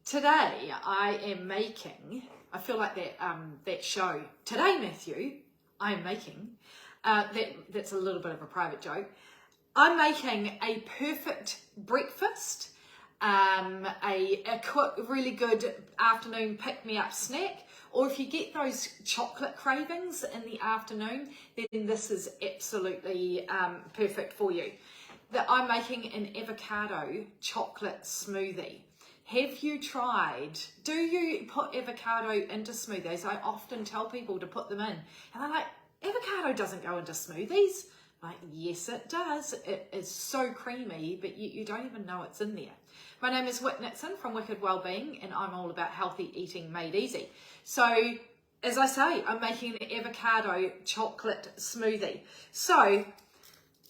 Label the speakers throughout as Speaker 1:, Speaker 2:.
Speaker 1: Today I am making, I feel like that show, Today Matthew, I am making, that's a little bit of a private joke. I'm making a perfect breakfast, a quick, really good afternoon pick-me-up snack, or if you get those chocolate cravings in the afternoon, then this is absolutely perfect for you. I'm making an avocado chocolate smoothie. Have you tried, do you put avocado into smoothies? I often tell people to put them in, and they're like, avocado doesn't go into smoothies. Like, yes, it does. It is so creamy, but you don't even know it's in there. My name is Wick Nixon from Wick Wellbeing, and I'm all about healthy eating made easy. So, as I say, I'm making an avocado chocolate smoothie. So,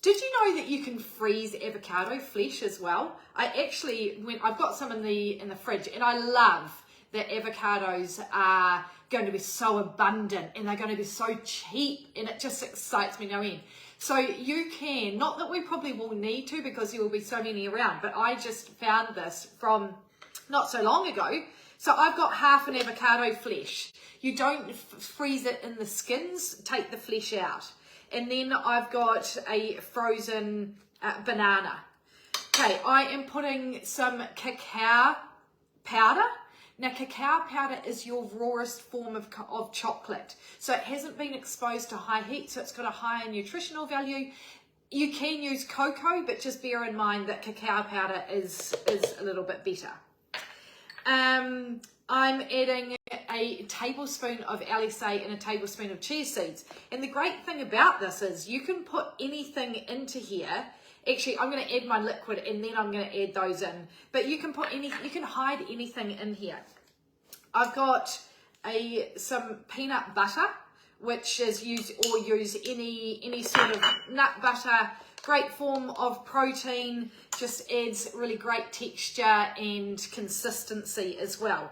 Speaker 1: did you know that you can freeze avocado flesh as well? I've got some in the fridge, and I love that avocados are going to be so abundant and they're going to be so cheap, and it just excites me no end. So you can, not that we probably will need to because there will be so many around, but I just found this from not so long ago. So I've got half an avocado flesh. You don't freeze it in the skins, take the flesh out. And then I've got a frozen banana. Okay, I am putting some cacao powder. Now, cacao powder is your rawest form of chocolate. So it hasn't been exposed to high heat, so it's got a higher nutritional value. You can use cocoa, but just bear in mind that cacao powder is a little bit better. I'm adding a tablespoon of LSA and a tablespoon of chia seeds. And the great thing about this is you can put anything into here. Actually, I'm going to add my liquid and then I'm going to add those in. But you can put you can hide anything in here. I've got some peanut butter, which is use any sort of nut butter. Great form of protein, just adds really great texture and consistency as well.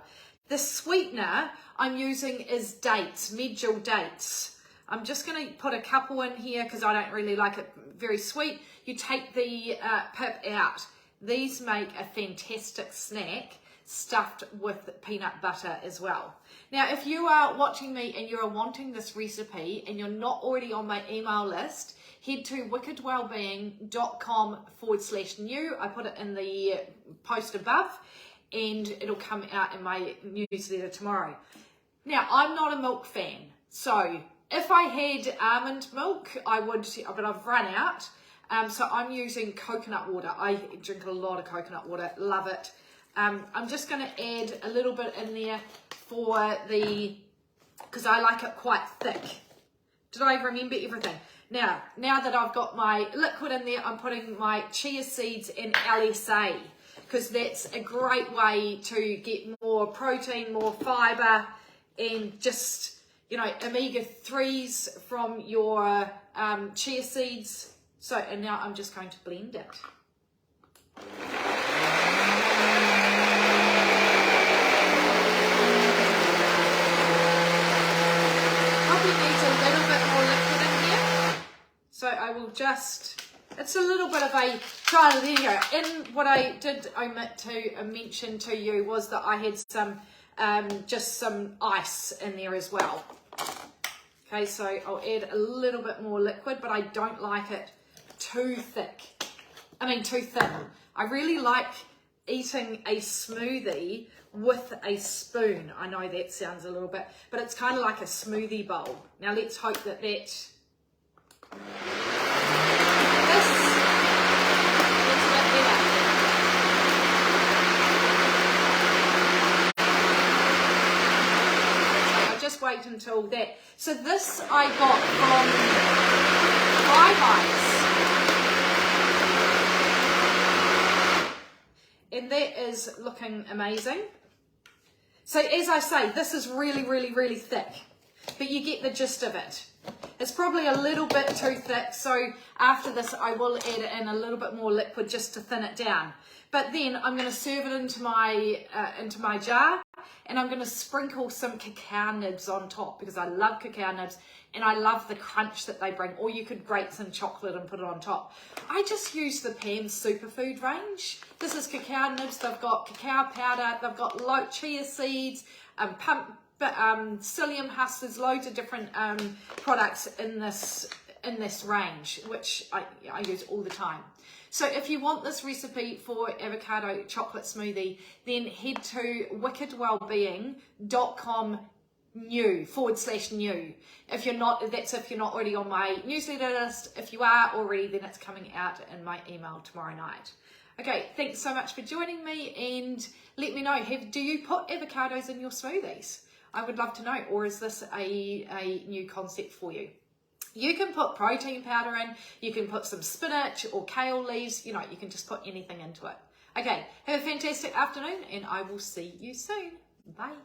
Speaker 1: The sweetener I'm using is dates, medjool dates. I'm just going to put a couple in here because I don't really like it very sweet. You take the pip out. These make a fantastic snack stuffed with peanut butter as well. Now, if you are watching me and you're wanting this recipe and you're not already on my email list, head to wickedwellbeing.com/new. I put it in the post above, and it'll come out in my newsletter tomorrow. Now, I'm not a milk fan, so if I had almond milk, I would, but I've run out. So I'm using coconut water. I drink a lot of coconut water, love it. I'm just going to add a little bit in there because I like it quite thick. Did I remember everything? Now that I've got my liquid in there, I'm putting my chia seeds and LSA, because that's a great way to get more protein, more fiber, and just, omega-3s from your chia seeds. So, and now I'm just going to blend it. Probably needs a little bit more liquid in here. So I will just, it's a little bit of a trial and error. And what I did omit to mention to you was that I had some, just some ice in there as well. Okay, so I'll add a little bit more liquid, but I don't like it too too thin. I really like eating a smoothie with a spoon. I know that sounds a little bit, but it's kind of like a smoothie bowl. Now let's hope that gets a bit better. I'll just wait until that. So this I got from Five Eyes. And that is looking amazing. So as I say, this is really, really, really thick, but you get the gist of it. It's probably a little bit too thick, so after this I will add in a little bit more liquid just to thin it down. But then I'm going to serve it into my jar, and I'm going to sprinkle some cacao nibs on top because I love cacao nibs and I love the crunch that they bring. Or you could grate some chocolate and put it on top. I just use the Pam's Superfood range. This is cacao nibs. They've got cacao powder. They've got chia seeds, psyllium husks. There's loads of different products in this range, which I use all the time. So if you want this recipe for avocado chocolate smoothie, then head to wickedwellbeing.com/new. If you're not already on my newsletter list. If you are already, then it's coming out in my email tomorrow night. Okay, thanks so much for joining me, and let me know, do you put avocados in your smoothies? I would love to know, or is this a new concept for you? You can put protein powder in, you can put some spinach or kale leaves, you can just put anything into it. Okay, have a fantastic afternoon, and I will see you soon. Bye.